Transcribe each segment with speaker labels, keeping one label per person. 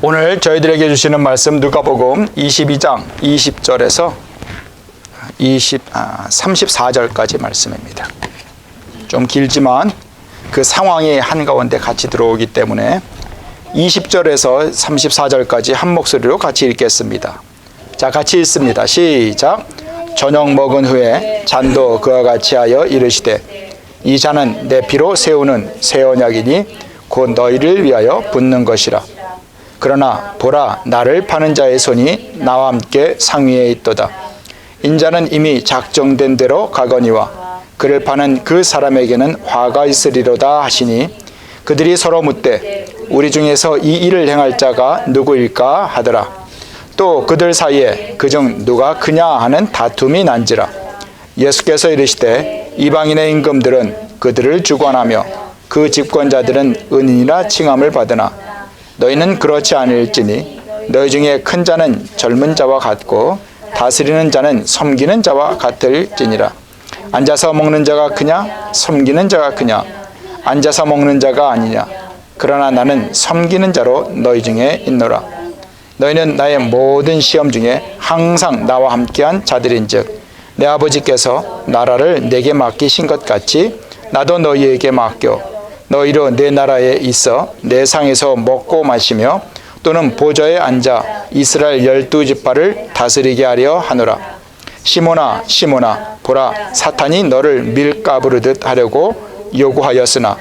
Speaker 1: 오늘 저희들에게 주시는 말씀 누가복음 22장 20절에서 34절까지 말씀입니다. 좀 길지만 그 상황이 한가운데 같이 들어오기 때문에 20절에서 34절까지 한 목소리로 같이 읽겠습니다. 자, 같이 읽습니다. 시작. 저녁 먹은 후에 잔도 그와 같이 하여 이르시되 이 잔은 내 피로 세우는 새 언약이니 곧 너희를 위하여 붓는 것이라. 그러나 보라, 나를 파는 자의 손이 나와 함께 상위에 있도다. 인자는 이미 작정된 대로 가거니와 그를 파는 그 사람에게는 화가 있으리로다 하시니 그들이 서로 묻되 우리 중에서 이 일을 행할 자가 누구일까 하더라. 또 그들 사이에 그중 누가 크냐 하는 다툼이 난지라. 예수께서 이르시되 이방인의 임금들은 그들을 주관하며 그 집권자들은 은인이라 칭함을 받으나 너희는 그렇지 않을지니 너희 중에 큰 자는 젊은 자와 같고 다스리는 자는 섬기는 자와 같을지니라. 앉아서 먹는 자가 크냐 섬기는 자가 크냐? 앉아서 먹는 자가 아니냐. 그러나 나는 섬기는 자로 너희 중에 있노라. 너희는 나의 모든 시험 중에 항상 나와 함께한 자들인즉 내 아버지께서 나라를 내게 맡기신 것 같이 나도 너희에게 맡겨 너희로 내 나라에 있어 내 상에서 먹고 마시며 또는 보좌에 앉아 이스라엘 12지파를 다스리게 하려 하노라. 시몬아 시몬아 보라, 사탄이 너를 밀가부르듯 하려고 요구하였으나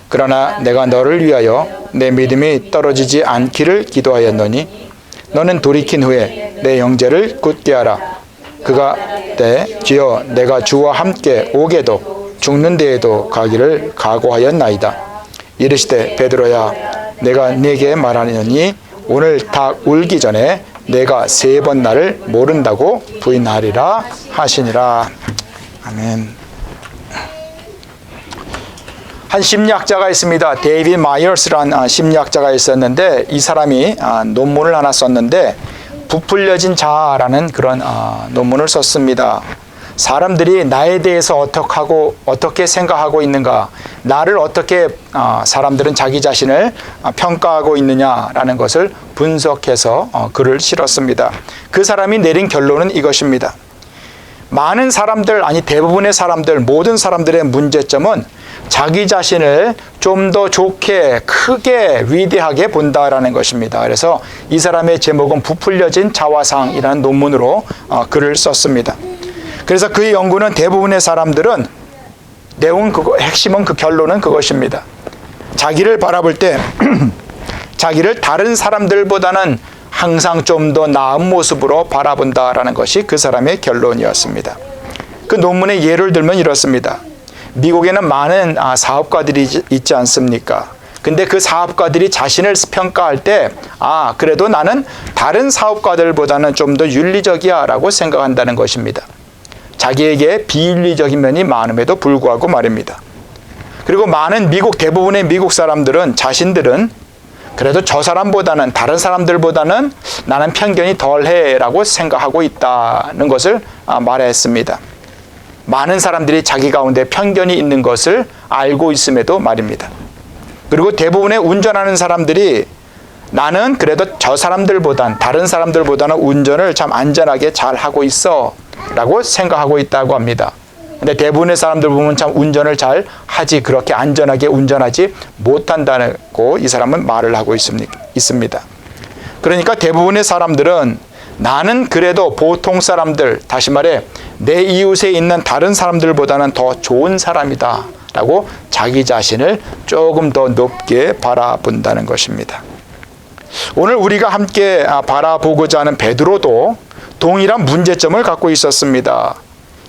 Speaker 1: 그러나 내가 너를 위하여 내 믿음이 떨어지지 않기를 기도하였노니 너는 돌이킨 후에 내 형제를 굳게 하라. 그가 때 주여 내가 주와 함께 오게도 죽는 데에도 가기를 각오하였나이다. 이르시되 베드로야 내가 네게 말하노니 오늘 닭 울기 전에 내가 3번 나를 모른다고 부인하리라 하시니라. 아멘. 한 심리학자가 있습니다. 데이비드 마이어스라는 심리학자가 있었는데 이 사람이 논문을 하나 썼는데 부풀려진 자아라는 그런 논문을 썼습니다. 사람들이 나에 대해서 어떻게 생각하고 있는가, 나를 어떻게 사람들은 자기 자신을 평가하고 있느냐라는 것을 분석해서 글을 실었습니다. 그 사람이 내린 결론은 이것입니다. 많은 사람들, 아니 대부분의 사람들, 모든 사람들의 문제점은 자기 자신을 좀 더 좋게, 크게, 위대하게 본다라는 것입니다. 그래서 이 사람의 제목은 부풀려진 자화상이라는 논문으로 글을 썼습니다. 그래서 그 연구는 대부분의 사람들은 핵심은 그 결론은 그것입니다. 자기를 바라볼 때 자기를 다른 사람들보다는 항상 좀 더 나은 모습으로 바라본다라는 것이 그 사람의 결론이었습니다. 그 논문의 예를 들면 이렇습니다. 미국에는 많은 사업가들이 있지 않습니까? 근데 그 사업가들이 자신을 평가할 때 그래도 나는 다른 사업가들보다는 좀 더 윤리적이야 라고 생각한다는 것입니다. 자기에게 비윤리적인 면이 많음에도 불구하고 말입니다. 그리고 대부분의 미국 사람들은 자신들은 그래도 저 사람보다는, 다른 사람들보다는 나는 편견이 덜해 라고 생각하고 있다는 것을 말했습니다. 많은 사람들이 자기 가운데 편견이 있는 것을 알고 있음에도 말입니다. 그리고 대부분의 운전하는 사람들이 나는 그래도 저 사람들보단, 다른 사람들보다는 운전을 참 안전하게 잘 하고 있어 라고 생각하고 있다고 합니다. 근데 대부분의 사람들 보면 참 운전을 잘 하지, 그렇게 안전하게 운전하지 못한다고 이 사람은 말을 하고 있습니다. 그러니까 대부분의 사람들은 나는 그래도 보통 사람들, 다시 말해 내 이웃에 있는 다른 사람들보다는 더 좋은 사람이다 라고 자기 자신을 조금 더 높게 바라본다는 것입니다. 오늘 우리가 함께 바라보고자 하는 베드로도 동일한 문제점을 갖고 있었습니다.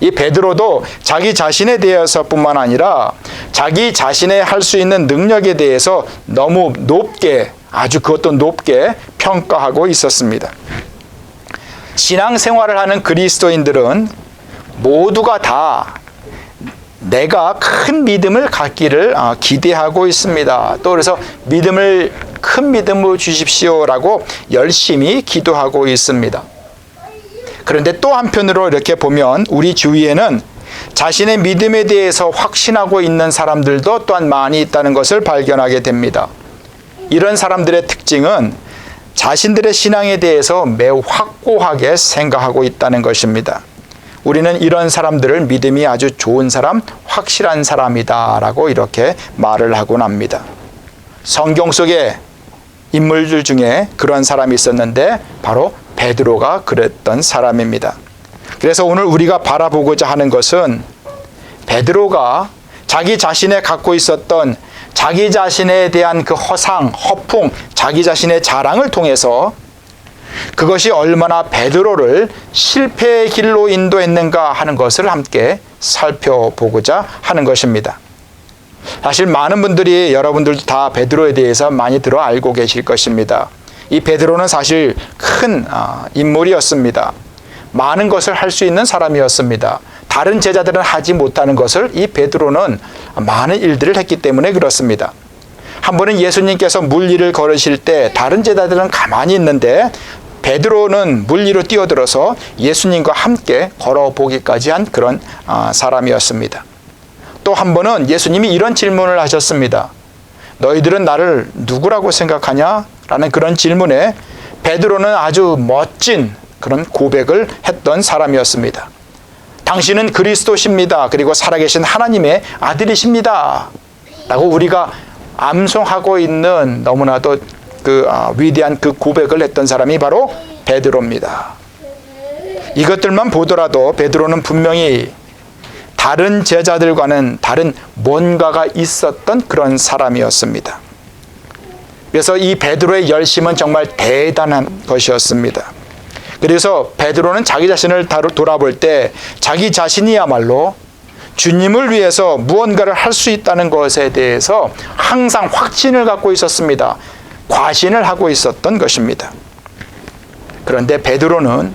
Speaker 1: 이 베드로도 자기 자신에 대해서뿐만 아니라 자기 자신의 할 수 있는 능력에 대해서 너무 높게, 아주 그것도 높게 평가하고 있었습니다. 신앙생활을 하는 그리스도인들은 모두가 다 내가 큰 믿음을 갖기를 기대하고 있습니다. 또 그래서 큰 믿음을 주십시오라고 열심히 기도하고 있습니다. 그런데 또 한편으로 이렇게 보면 우리 주위에는 자신의 믿음에 대해서 확신하고 있는 사람들도 또한 많이 있다는 것을 발견하게 됩니다. 이런 사람들의 특징은 자신들의 신앙에 대해서 매우 확고하게 생각하고 있다는 것입니다. 우리는 이런 사람들을 믿음이 아주 좋은 사람, 확실한 사람이다 라고 이렇게 말을 하곤 합니다. 성경 속에 인물들 중에 그런 사람이 있었는데 바로 베드로가 그랬던 사람입니다. 그래서 오늘 우리가 바라보고자 하는 것은 베드로가 자기 자신에 갖고 있었던 자기 자신에 대한 그 허상, 허풍, 자기 자신의 자랑을 통해서 그것이 얼마나 베드로를 실패의 길로 인도했는가 하는 것을 함께 살펴보고자 하는 것입니다. 사실 많은 분들이 여러분들도 다 베드로에 대해서 많이 들어 알고 계실 것입니다. 이 베드로는 사실 큰 인물이었습니다. 많은 것을 할 수 있는 사람이었습니다. 다른 제자들은 하지 못하는 것을 이 베드로는 많은 일들을 했기 때문에 그렇습니다. 한 번은 예수님께서 물 위를 걸으실 때 다른 제자들은 가만히 있는데 베드로는 물 위로 뛰어들어서 예수님과 함께 걸어보기까지 한 그런 사람이었습니다. 또 한 번은 예수님이 이런 질문을 하셨습니다. 너희들은 나를 누구라고 생각하냐? 라는 그런 질문에 베드로는 아주 멋진 그런 고백을 했던 사람이었습니다. 당신은 그리스도십니다. 그리고 살아계신 하나님의 아들이십니다. 라고 우리가 암송하고 있는 너무나도 위대한 그 고백을 했던 사람이 바로 베드로입니다. 이것들만 보더라도 베드로는 분명히 다른 제자들과는 다른 뭔가가 있었던 그런 사람이었습니다. 그래서 이 베드로의 열심은 정말 대단한 것이었습니다. 그래서 베드로는 자기 자신을 돌아볼 때 자기 자신이야말로 주님을 위해서 무언가를 할 수 있다는 것에 대해서 항상 확신을 갖고 있었습니다. 과신을 하고 있었던 것입니다. 그런데 베드로는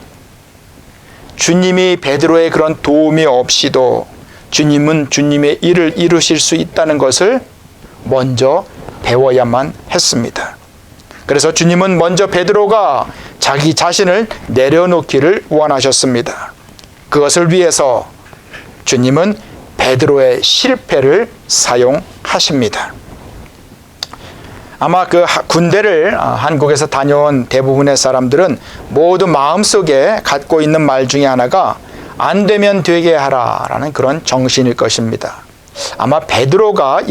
Speaker 1: 주님이 베드로의 그런 도움이 없이도 주님은 주님의 일을 이루실 수 있다는 것을 먼저 배워야만 했습니다. 그래서 주님은 먼저 베드로가 자기 자신을 내려놓기를 원하셨습니다. 그것을 위해서 주님은 베드로의 실패를 사용하십니다. 아마 그 군대를 한국에서 다녀온 대부분의 사람들은 모두 마음속에 갖고 있는 말 중에 하나가 안 되면 되게 하라라는 그런 정신일 것입니다. 아마 베드로가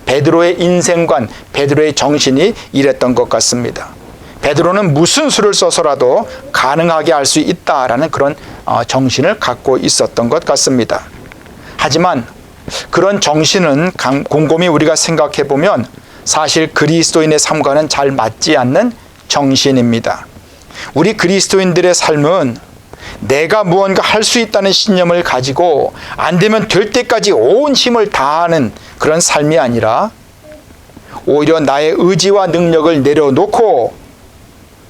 Speaker 1: 베드로의 인생관, 베드로의 정신이 이랬던 것 같습니다. 베드로는 무슨 수를 써서라도 가능하게 할 수 있다라는 그런 정신을 갖고 있었던 것 같습니다. 하지만 그런 정신은 곰곰이 우리가 생각해 보면 사실 그리스도인의 삶과는 잘 맞지 않는 정신입니다. 우리 그리스도인들의 삶은 내가 무언가 할 수 있다는 신념을 가지고 안 되면 될 때까지 온 힘을 다하는 그런 삶이 아니라 오히려 나의 의지와 능력을 내려놓고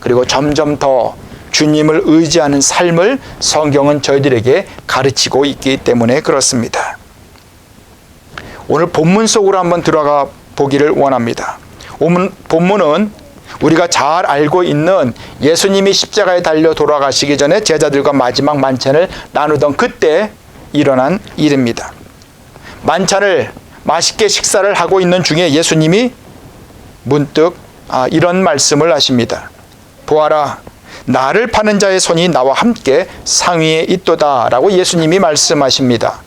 Speaker 1: 그리고 점점 더 주님을 의지하는 삶을 성경은 저희들에게 가르치고 있기 때문에 그렇습니다. 오늘 본문 속으로 한번 들어가 보기를 원합니다. 본문은 우리가 잘 알고 있는 예수님이 십자가에 달려 돌아가시기 전에 제자들과 마지막 만찬을 나누던 그때 일어난 일입니다. 만찬을 맛있게 식사를 하고 있는 중에 예수님이 문득 이런 말씀을 하십니다. 보아라, 나를 파는 자의 손이 나와 함께 상위에 있도다 라고 예수님이 말씀하십니다.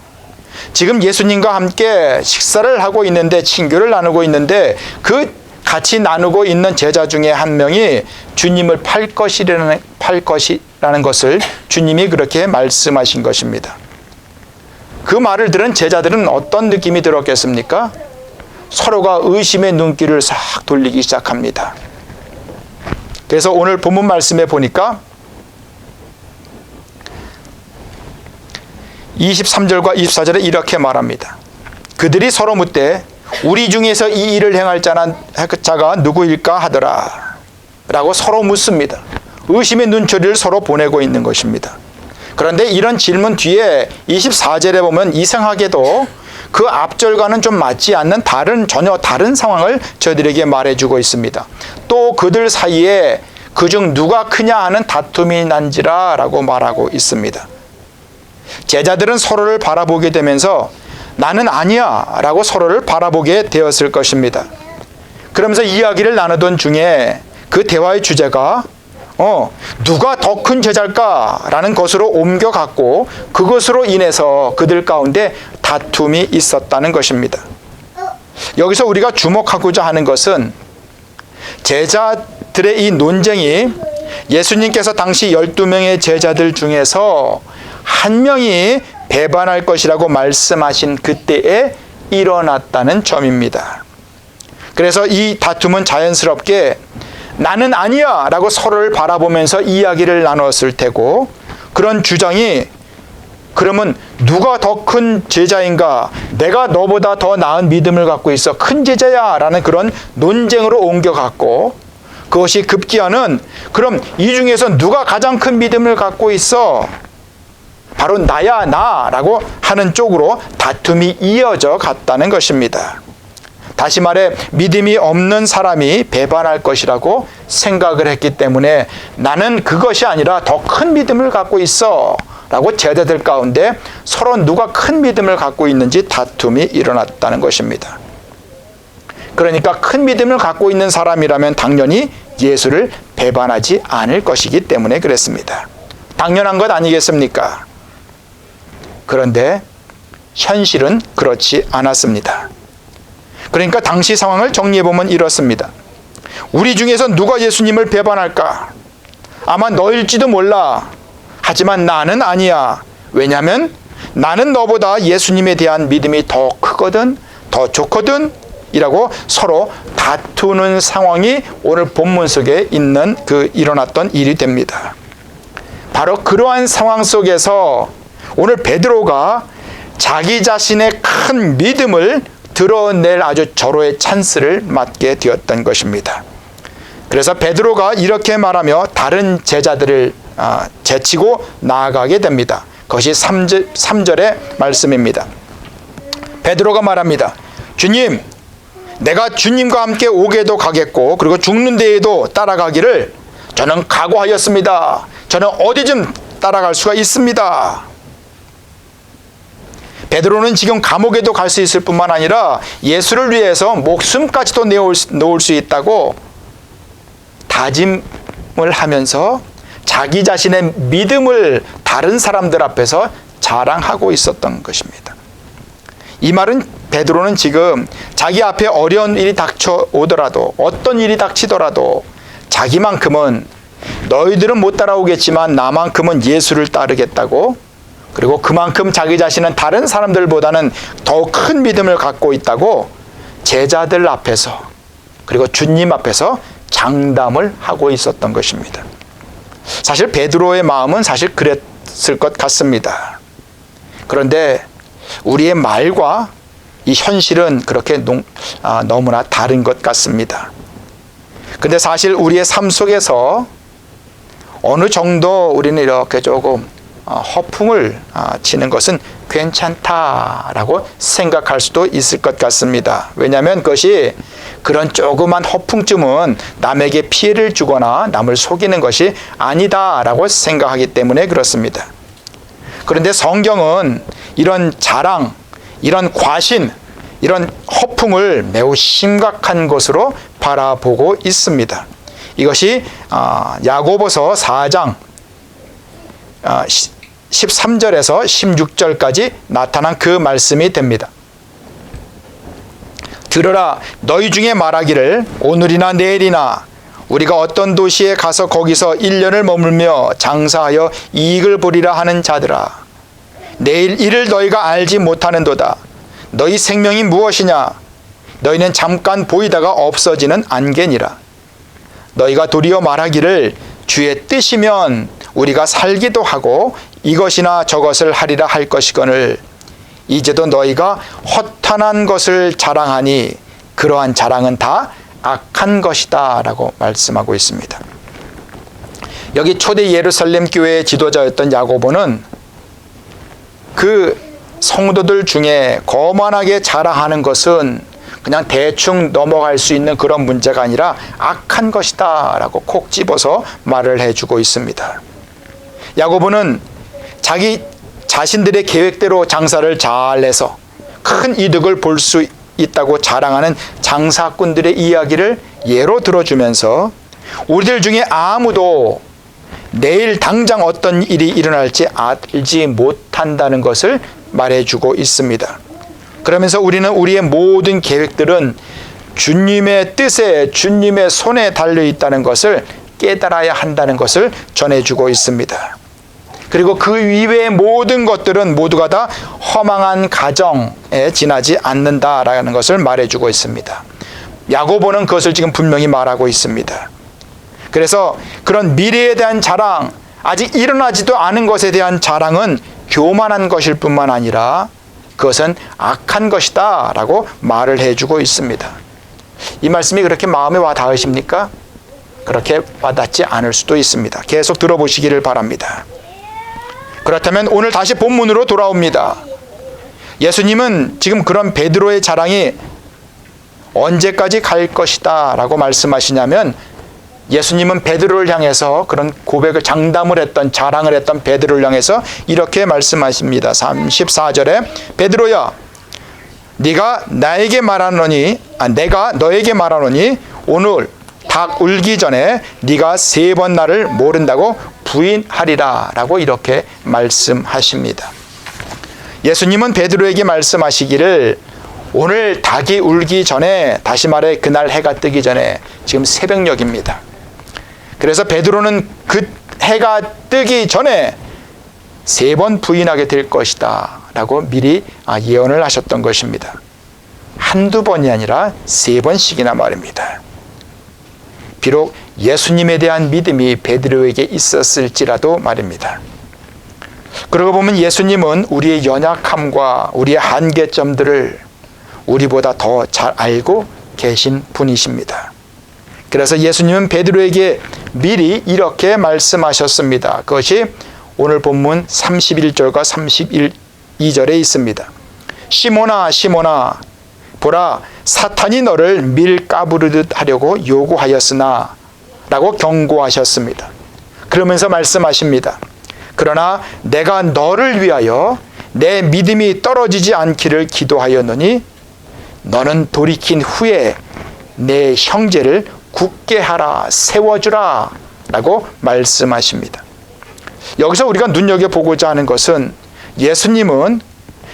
Speaker 1: 지금 예수님과 함께 식사를 하고 있는데, 친교를 나누고 있는데 그 같이 나누고 있는 제자 중에 한 명이 주님을 팔 것이라는 것을 주님이 그렇게 말씀하신 것입니다. 그 말을 들은 제자들은 어떤 느낌이 들었겠습니까? 서로가 의심의 눈길을 싹 돌리기 시작합니다. 그래서 오늘 본문 말씀에 보니까 23절과 24절에 이렇게 말합니다. 그들이 서로 묻되 우리 중에서 이 일을 행할 자가 누구일까 하더라 라고 서로 묻습니다. 의심의 눈초리를 서로 보내고 있는 것입니다. 그런데 이런 질문 뒤에 24절에 보면 이상하게도 그 앞절과는 좀 맞지 않는 전혀 다른 상황을 저희들에게 말해주고 있습니다. 또 그들 사이에 그중 누가 크냐 하는 다툼이 난지라 라고 말하고 있습니다. 제자들은 서로를 바라보게 되면서 나는 아니야 라고 서로를 바라보게 되었을 것입니다. 그러면서 이야기를 나누던 중에 그 대화의 주제가 누가 더 큰 제자일까라는 것으로 옮겨갔고 그것으로 인해서 그들 가운데 다툼이 있었다는 것입니다. 여기서 우리가 주목하고자 하는 것은 제자들의 이 논쟁이 예수님께서 당시 12명의 제자들 중에서 한 명이 배반할 것이라고 말씀하신 그때에 일어났다는 점입니다. 그래서 이 다툼은 자연스럽게 나는 아니야 라고 서로를 바라보면서 이야기를 나눴을 테고, 그런 주장이 그러면 누가 더 큰 제자인가, 내가 너보다 더 나은 믿음을 갖고 있어 큰 제자야 라는 그런 논쟁으로 옮겨갔고, 그것이 급기야는 그럼 이 중에서 누가 가장 큰 믿음을 갖고 있어, 바로 나야 나라고 하는 쪽으로 다툼이 이어져 갔다는 것입니다. 다시 말해 믿음이 없는 사람이 배반할 것이라고 생각을 했기 때문에 나는 그것이 아니라 더 큰 믿음을 갖고 있어 라고 제자들 가운데 서로 누가 큰 믿음을 갖고 있는지 다툼이 일어났다는 것입니다. 그러니까 큰 믿음을 갖고 있는 사람이라면 당연히 예수를 배반하지 않을 것이기 때문에 그랬습니다. 당연한 것 아니겠습니까? 그런데 현실은 그렇지 않았습니다. 그러니까 당시 상황을 정리해보면 이렇습니다. 우리 중에서 누가 예수님을 배반할까? 아마 너일지도 몰라. 하지만 나는 아니야. 왜냐하면 나는 너보다 예수님에 대한 믿음이 더 크거든, 더 좋거든 이라고 서로 다투는 상황이 오늘 본문 속에 있는 일어났던 일이 됩니다. 바로 그러한 상황 속에서 오늘 베드로가 자기 자신의 큰 믿음을 드러낼 아주 절호의 찬스를 맞게 되었던 것입니다. 그래서 베드로가 이렇게 말하며 다른 제자들을 제치고 나아가게 됩니다. 그것이 3절의 말씀입니다. 베드로가 말합니다. 주님, 내가 주님과 함께 오게도 가겠고 그리고 죽는 데에도 따라가기를 저는 각오하였습니다. 저는 어디쯤 따라갈 수가 있습니다. 베드로는 지금 감옥에도 갈 수 있을 뿐만 아니라 예수를 위해서 목숨까지도 놓을 수 있다고 다짐을 하면서 자기 자신의 믿음을 다른 사람들 앞에서 자랑하고 있었던 것입니다. 이 말은 베드로는 지금 자기 앞에 어려운 일이 닥쳐오더라도, 어떤 일이 닥치더라도 자기만큼은, 너희들은 못 따라오겠지만 나만큼은 예수를 따르겠다고, 그리고 그만큼 자기 자신은 다른 사람들보다는 더욱 큰 믿음을 갖고 있다고 제자들 앞에서 그리고 주님 앞에서 장담을 하고 있었던 것입니다. 사실 베드로의 마음은 사실 그랬을 것 같습니다. 그런데 우리의 말과 이 현실은 그렇게 너무나 다른 것 같습니다. 근데 사실 우리의 삶 속에서 어느 정도 우리는 이렇게 조금 허풍을 치는 것은 괜찮다라고 생각할 수도 있을 것 같습니다. 왜냐하면 그것이 그런 조그만 허풍쯤은 남에게 피해를 주거나 남을 속이는 것이 아니다라고 생각하기 때문에 그렇습니다. 그런데 성경은 이런 자랑, 이런 과신, 이런 허풍을 매우 심각한 것으로 바라보고 있습니다. 이것이 야고보서 4장 13절에서 16절까지 나타난 그 말씀이 됩니다. 들으라, 너희 중에 말하기를 오늘이나 내일이나 우리가 어떤 도시에 가서 거기서 1년을 머물며 장사하여 이익을 보리라 하는 자들아, 내일 이를 너희가 알지 못하는도다. 너희 생명이 무엇이냐? 너희는 잠깐 보이다가 없어지는 안개니라. 너희가 도리어 말하기를 주의 뜻이면 우리가 살기도 하고 이것이나 저것을 하리라 할 것이거늘 이제도 너희가 허탄한 것을 자랑하니 그러한 자랑은 다 악한 것이다 라고 말씀하고 있습니다. 여기 초대 예루살렘 교회의 지도자였던 야고보는 그 성도들 중에 거만하게 자랑하는 것은 그냥 대충 넘어갈 수 있는 그런 문제가 아니라 악한 것이다 라고 콕 집어서 말을 해주고 있습니다. 야고보는 자기 자신들의 계획대로 장사를 잘 해서 큰 이득을 볼 수 있다고 자랑하는 장사꾼들의 이야기를 예로 들어주면서 우리들 중에 아무도 내일 당장 어떤 일이 일어날지 알지 못한다는 것을 말해주고 있습니다. 그러면서 우리는 우리의 모든 계획들은 주님의 뜻에, 주님의 손에 달려있다는 것을 깨달아야 한다는 것을 전해주고 있습니다. 그리고 그 이외의 모든 것들은 모두가 다 허망한 가정에 지나지 않는다라는 것을 말해주고 있습니다. 야고보는 그것을 지금 분명히 말하고 있습니다. 그래서 그런 미래에 대한 자랑, 아직 일어나지도 않은 것에 대한 자랑은 교만한 것일 뿐만 아니라 그것은 악한 것이다 라고 말을 해주고 있습니다. 이 말씀이 그렇게 마음에 와 닿으십니까? 그렇게 와닿지 않을 수도 있습니다. 계속 들어보시기를 바랍니다. 그렇다면 오늘 다시 본문으로 돌아옵니다. 예수님은 지금 그런 베드로의 자랑이 언제까지 갈 것이다 라고 말씀하시냐면, 예수님은 베드로를 향해서 그런 고백을, 장담을 했던, 자랑을 했던 베드로를 향해서 이렇게 말씀하십니다. 34절에 베드로야, 내가 너에게 말하노니 오늘 닭 울기 전에 네가 3번 나를 모른다고 부인하리라 라고 이렇게 말씀하십니다. 예수님은 베드로에게 말씀하시기를 오늘 닭이 울기 전에, 다시 말해 그날 해가 뜨기 전에, 지금 새벽녘입니다. 그래서 베드로는 그 해가 뜨기 전에 3번 부인하게 될 것이다 라고 미리 예언을 하셨던 것입니다. 한두 번이 아니라 3번씩이나 말입니다. 비록 예수님에 대한 믿음이 베드로에게 있었을지라도 말입니다. 그러고 보면 예수님은 우리의 연약함과 우리의 한계점들을 우리보다 더 잘 알고 계신 분이십니다. 그래서 예수님은 베드로에게 미리 이렇게 말씀하셨습니다. 그것이 오늘 본문 31절과 32절에 있습니다. 시몬아 시몬아, 보라, 사탄이 너를 밀 까부르듯 하려고 요구하였으나 라고 경고하셨습니다. 그러면서 말씀하십니다. 그러나 내가 너를 위하여 내 믿음이 떨어지지 않기를 기도하였노니 너는 돌이킨 후에 내 형제를 굳게 하라, 세워주라 라고 말씀하십니다. 여기서 우리가 눈여겨보고자 하는 것은 예수님은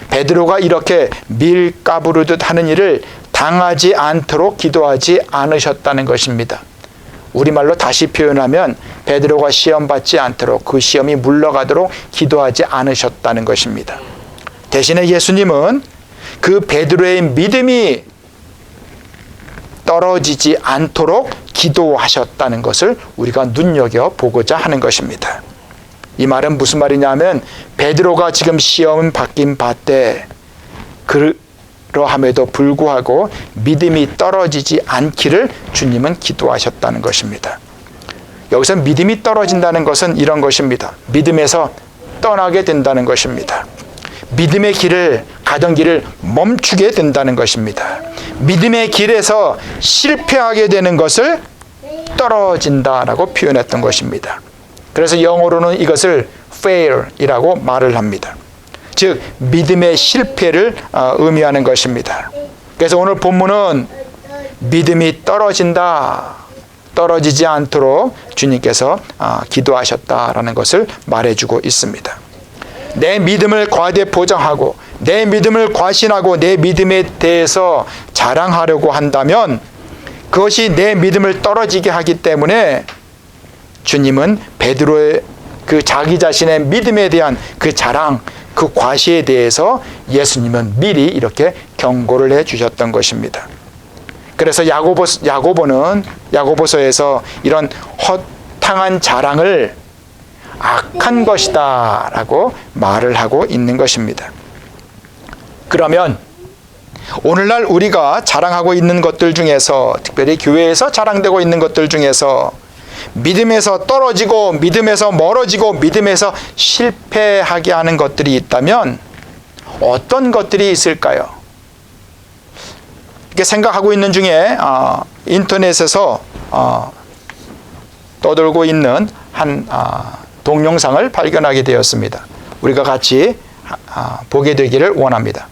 Speaker 1: 베드로가 이렇게 밀 까부르듯 하는 일을 당하지 않도록 기도하지 않으셨다는 것입니다. 우리말로 다시 표현하면 베드로가 시험받지 않도록, 그 시험이 물러가도록 기도하지 않으셨다는 것입니다. 대신에 예수님은 그 베드로의 믿음이 떨어지지 않도록 기도하셨다는 것을 우리가 눈여겨보고자 하는 것입니다. 이 말은 무슨 말이냐면, 베드로가 지금 시험 받긴 받되 그러함에도 불구하고 믿음이 떨어지지 않기를 주님은 기도하셨다는 것입니다. 여기서 믿음이 떨어진다는 것은 이런 것입니다. 믿음에서 떠나게 된다는 것입니다. 믿음의 길을, 가던 길을 멈추게 된다는 것입니다. 믿음의 길에서 실패하게 되는 것을 떨어진다라고 표현했던 것입니다. 그래서 영어로는 이것을 fail이라고 말을 합니다. 즉 믿음의 실패를 의미하는 것입니다. 그래서 오늘 본문은 믿음이 떨어지지 않도록 주님께서 기도하셨다라는 것을 말해주고 있습니다. 내 믿음을 과대 포장하고 내 믿음을 과신하고 내 믿음에 대해서 자랑하려고 한다면 그것이 내 믿음을 떨어지게 하기 때문에 주님은 베드로의 그 자기 자신의 믿음에 대한 그 자랑, 그 과시에 대해서 예수님은 미리 이렇게 경고를 해 주셨던 것입니다. 그래서 야고보서에서 이런 허탕한 자랑을 악한 것이다 라고 말을 하고 있는 것입니다. 그러면 오늘날 우리가 자랑하고 있는 것들 중에서, 특별히 교회에서 자랑되고 있는 것들 중에서 믿음에서 떨어지고 믿음에서 멀어지고 믿음에서 실패하게 하는 것들이 있다면 어떤 것들이 있을까요? 이렇게 생각하고 있는 중에 인터넷에서 떠돌고 있는 한 동영상을 발견하게 되었습니다. 우리가 같이 보게 되기를 원합니다.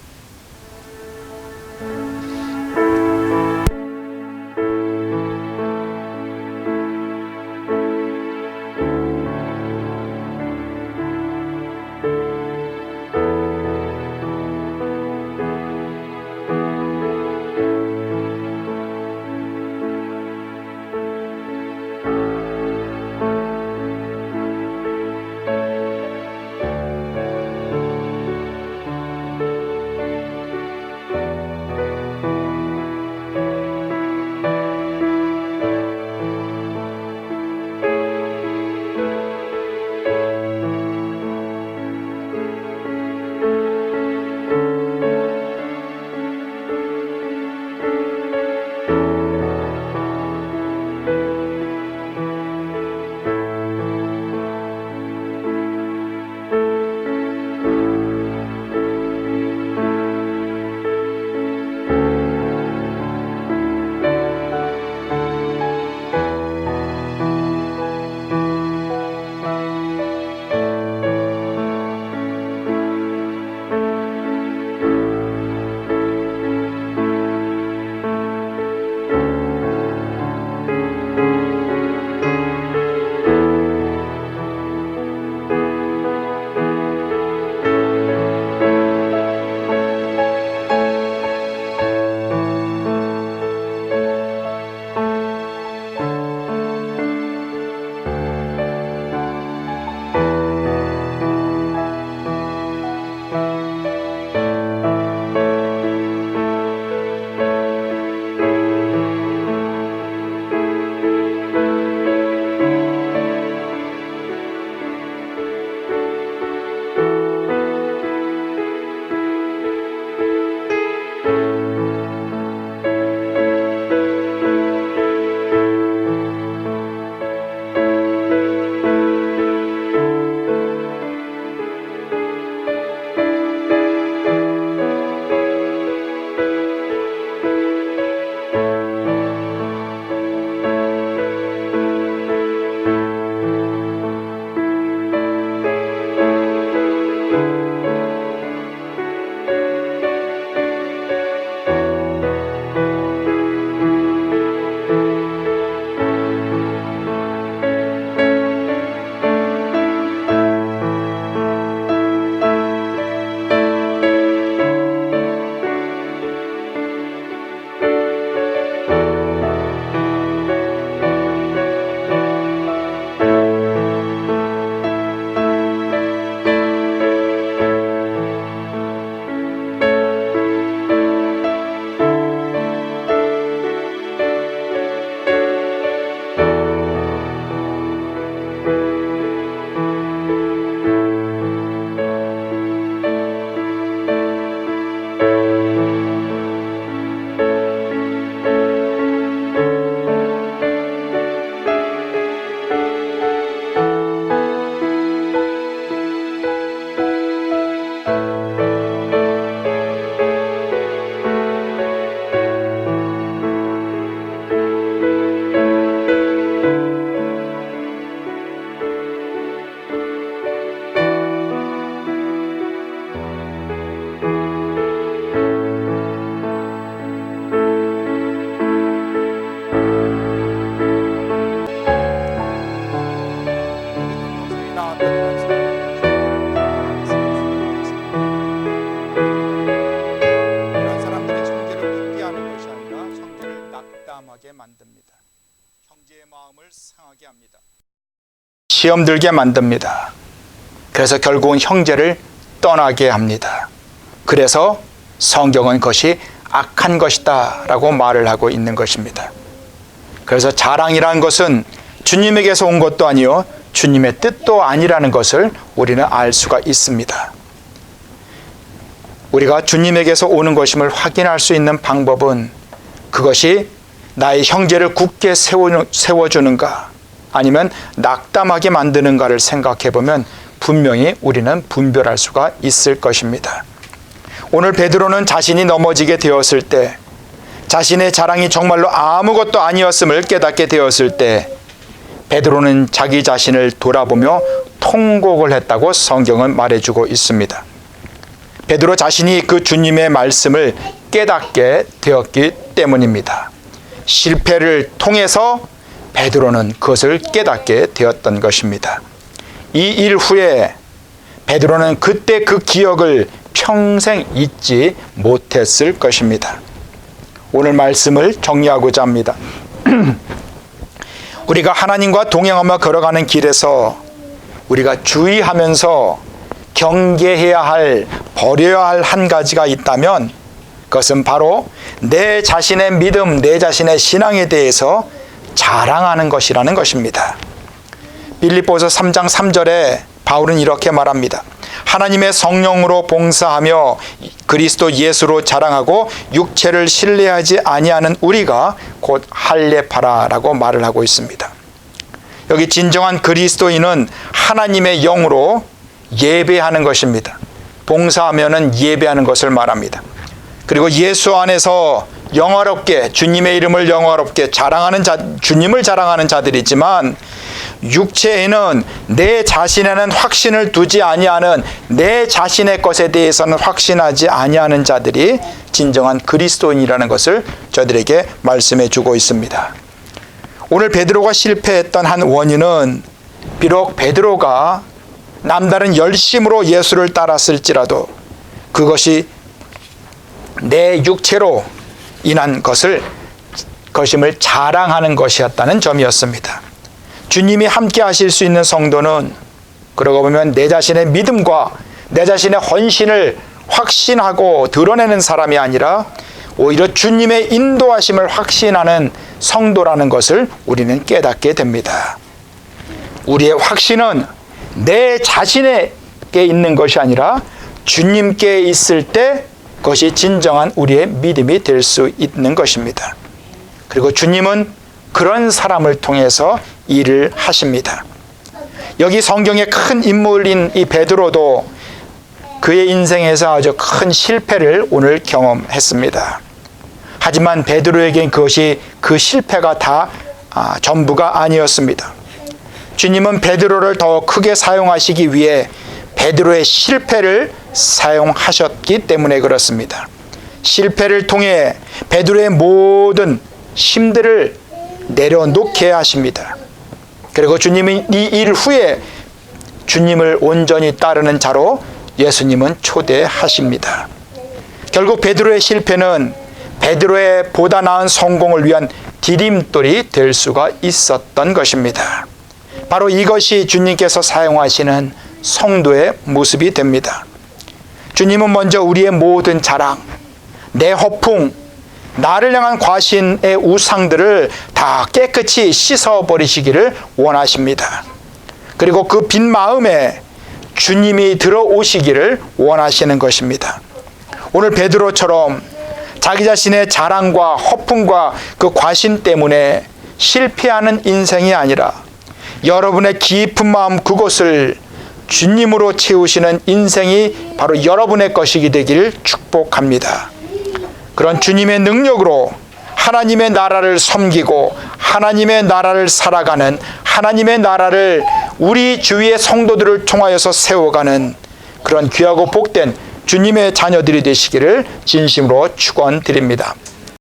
Speaker 1: 낙담하게 만듭니다. 형제의 마음을 상하게 합니다. 시험 들게 만듭니다. 그래서 결국은 형제를 떠나게 합니다. 그래서 성경은 그것이 악한 것이다 라고 말을 하고 있는 것입니다. 그래서 자랑이라는 것은 주님에게서 온 것도 아니요 주님의 뜻도 아니라는 것을 우리는 알 수가 있습니다. 우리가 주님에게서 오는 것임을 확인할 수 있는 방법은 그것이 나의 형제를 굳게 세워주는가 아니면 낙담하게 만드는가를 생각해 보면 분명히 우리는 분별할 수가 있을 것입니다. 오늘 베드로는 자신이 넘어지게 되었을 때, 자신의 자랑이 정말로 아무것도 아니었음을 깨닫게 되었을 때 베드로는 자기 자신을 돌아보며 통곡을 했다고 성경은 말해주고 있습니다. 베드로 자신이 그 주님의 말씀을 깨닫게 되었기 때문입니다. 실패를 통해서 베드로는 그것을 깨닫게 되었던 것입니다. 이 일 후에 베드로는 그때 그 기억을 평생 잊지 못했을 것입니다. 오늘 말씀을 정리하고자 합니다. 우리가 하나님과 동행하며 걸어가는 길에서 우리가 주의하면서 경계해야 할, 버려야 할 한 가지가 있다면 그것은 바로 내 자신의 믿음, 내 자신의 신앙에 대해서 자랑하는 것이라는 것입니다. 빌립보서 3장 3절에 바울은 이렇게 말합니다. 하나님의 성령으로 봉사하며 그리스도 예수로 자랑하고 육체를 신뢰하지 아니하는 우리가 곧 할례파라라고 말을 하고 있습니다. 여기 진정한 그리스도인은 하나님의 영으로 예배하는 것입니다. 봉사하면은 예배하는 것을 말합니다. 그리고 예수 안에서 영화롭게 주님의 이름을 영화롭게 자랑하는 주님을 자랑하는 자들이지만 육체에는 내 자신에는 확신을 두지 아니하는 내 자신의 것에 대해서는 확신하지 아니하는 자들이 진정한 그리스도인이라는 것을 저들에게 말씀해 주고 있습니다. 오늘 베드로가 실패했던 한 원인은 비록 베드로가 남다른 열심으로 예수를 따랐을지라도 그것이 내 육체로 인한 것임을 자랑하는 것이었다는 점이었습니다. 주님이 함께 하실 수 있는 성도는 그러고 보면 내 자신의 믿음과 내 자신의 헌신을 확신하고 드러내는 사람이 아니라 오히려 주님의 인도하심을 확신하는 성도라는 것을 우리는 깨닫게 됩니다. 우리의 확신은 내 자신에게 있는 것이 아니라 주님께 있을 때 그것이 진정한 우리의 믿음이 될 수 있는 것입니다. 그리고 주님은 그런 사람을 통해서 일을 하십니다. 여기 성경의 큰 인물인 이 베드로도 그의 인생에서 아주 큰 실패를 오늘 경험했습니다. 하지만 베드로에겐 그것이 그 실패가 다 전부가 아니었습니다. 주님은 베드로를 더 크게 사용하시기 위해 베드로의 실패를 사용하셨기 때문에 그렇습니다. 실패를 통해 베드로의 모든 힘들을 내려놓게 하십니다. 그리고 주님이 이 일 후에 주님을 온전히 따르는 자로 예수님은 초대하십니다. 결국 베드로의 실패는 베드로의 보다 나은 성공을 위한 디딤돌이 될 수가 있었던 것입니다. 바로 이것이 주님께서 사용하시는 성도의 모습이 됩니다. 주님은 먼저 우리의 모든 자랑, 내 허풍, 나를 향한 과신의 우상들을 다 깨끗이 씻어버리시기를 원하십니다. 그리고 그 빈 마음에 주님이 들어오시기를 원하시는 것입니다. 오늘 베드로처럼 자기 자신의 자랑과 허풍과 그 과신 때문에 실패하는 인생이 아니라 여러분의 깊은 마음 그곳을 주님으로 채우시는 인생이 바로 여러분의 것이 되기를 축복합니다. 그런 주님의 능력으로 하나님의 나라를 섬기고 하나님의 나라를 살아가는, 하나님의 나라를 우리 주위의 성도들을 통하여서 세워가는 그런 귀하고 복된 주님의 자녀들이 되시기를 진심으로 축원드립니다.